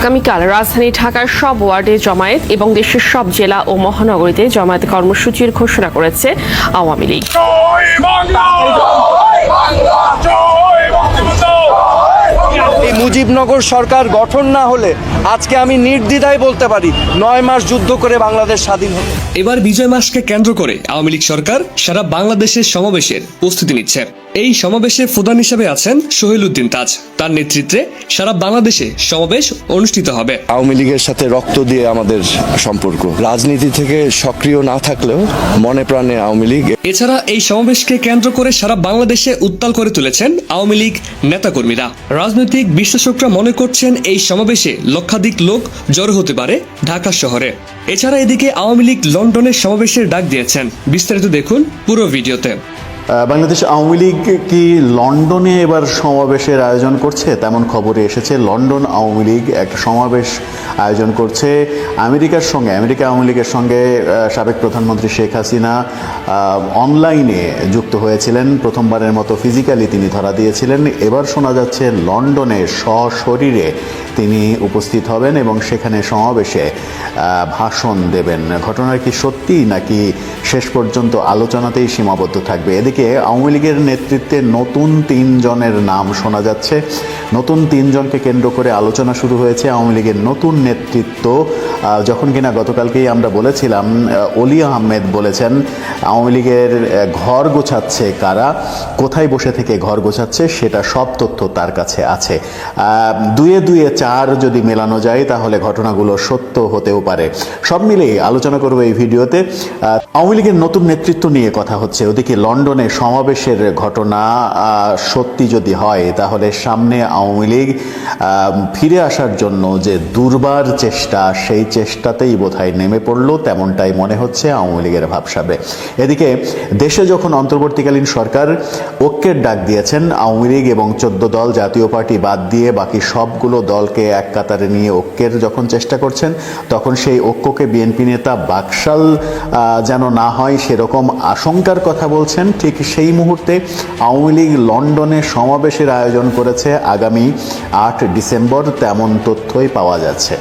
আগামীকাল রাজধানী ঢাকার সব ওয়ার্ডে জমায়েত এবং দেশের সব জেলা ও মহানগরীতে জমায়েত কর্মসূচির ঘোষণা করেছে আওয়ামী লীগ। এই মুজিবনগর সরকার গঠন না হলে আজকে আমি নির্দ্বিধায় বলতে পারি 9 মাস যুদ্ধ করে বাংলাদেশ স্বাধীন হবে। এবার বিজয় মাসকে কেন্দ্র করে আওয়ামী লীগ সরকার সারা বাংলাদেশের সমাবেশের প্রস্তুতি নিচ্ছে। এই সমাবেশে প্রধান হিসেবে আছেন সোহেল উদ্দিন তাজ। তার নেতৃত্বে সারা বাংলাদেশে সমাবেশ অনুষ্ঠিত হবে। আওয়ামী লীগের সাথে রক্ত দিয়ে আমাদের সম্পর্ক, রাজনীতি থেকে সক্রিয় না থাকলেও মনে প্রাণে আওয়ামী লীগ। এছাড়া এই সমাবেশকে কেন্দ্র করে সারা বাংলাদেশে উত্তাল করে তুলেছেন আওয়ামী লীগ নেতাকর্মীরা। রাজনৈতিক বিশ্লেষকরা মনে করছেন এই সমাবেশে লক্ষাধিক লোক জড়ো হতে পারে ঢাকা শহরে। এছাড়া এদিকে আওয়ামী লীগ লন্ডনের সমাবেশের ডাক দিয়েছেন। বিস্তারিত দেখুন পুরো ভিডিওতে। বাংলাদেশ আওয়ামী লীগ কি লন্ডনে এবার সমাবেশের আয়োজন করছে? তেমন খবরে এসেছে লন্ডন আওয়ামী লীগ একটা সমাবেশ আয়োজন করছে আমেরিকা আওয়ামী লীগের সঙ্গে সাবেক প্রধানমন্ত্রী শেখ হাসিনা অনলাইনে যুক্ত হয়েছিলেন। প্রথমবারের মতো ফিজিক্যালি তিনি ধরা দিয়েছিলেন। এবার শোনা যাচ্ছে লন্ডনে সশরীরে তিনি উপস্থিত হবেন এবং সেখানে সমাবেশে ভাষণ দেবেন। ঘটনা কি সত্যি নাকি শেষ পর্যন্ত আলোচনাতেই সীমাবদ্ধ থাকবে? এদিকে আওয়ামী লীগের নেতৃত্বে নতুন 3 জনের নাম শোনা যাচ্ছে। নতুন 3 জনকে কেন্দ্র করে আলোচনা শুরু হয়েছে। আওয়ামী লীগের নতুন নেতৃত্ব যখন কিনা গতকালকেই আমরা বলেছিলাম, অলি আহমেদ বলেছেন আওয়ামী লীগের ঘর গোছাচ্ছে কারা, কোথায় বসে থেকে ঘর গোছাচ্ছে সেটা সব তথ্য তার কাছে আছে। 2-2 4 যদি মেলানো যায় তাহলে ঘটনাগুলো সত্য হতেও পারে। সব মিলিয়ে আলোচনা করব এই ভিডিওতে। আওয়ামী লীগের নতুন নেতৃত্ব নিয়ে কথা হচ্ছে। ওদিকে লন্ডনে সমাবেশের ঘটনা সত্যি যদি হয় তাহলে সামনে আওয়ামী লীগ ফিরে আসার জন্য যে দুর্বার চেষ্টা, সেই চেষ্টাতেই বোধহয় নেমে পড়লো, তেমনটাই মনে হচ্ছে আওয়ামী লীগের ভাবসাবে। এদিকে দেশে যখন অন্তর্বর্তীকালীন সরকার ঐক্যের ডাক দিয়েছেন, আওয়ামী লীগ এবং 14 দল জাতীয় পার্টি বাদ দিয়ে বাকি সবগুলো দলকে এক কাতারে নিয়ে ঐক্যের যখন চেষ্টা করছেন, তখন সেই ঐক্যকে বিএনপি নেতা বাকশাল যেন না হয় সেরকম আশঙ্কার কথা বলছেন। ঠিক সেই মুহূর্তে আওয়ামী লীগ লন্ডনে সমাবেশের আয়োজন করেছে আগামী 8 ডিসেম্বর, তেমন তথ্যই পাওয়া যাচ্ছে।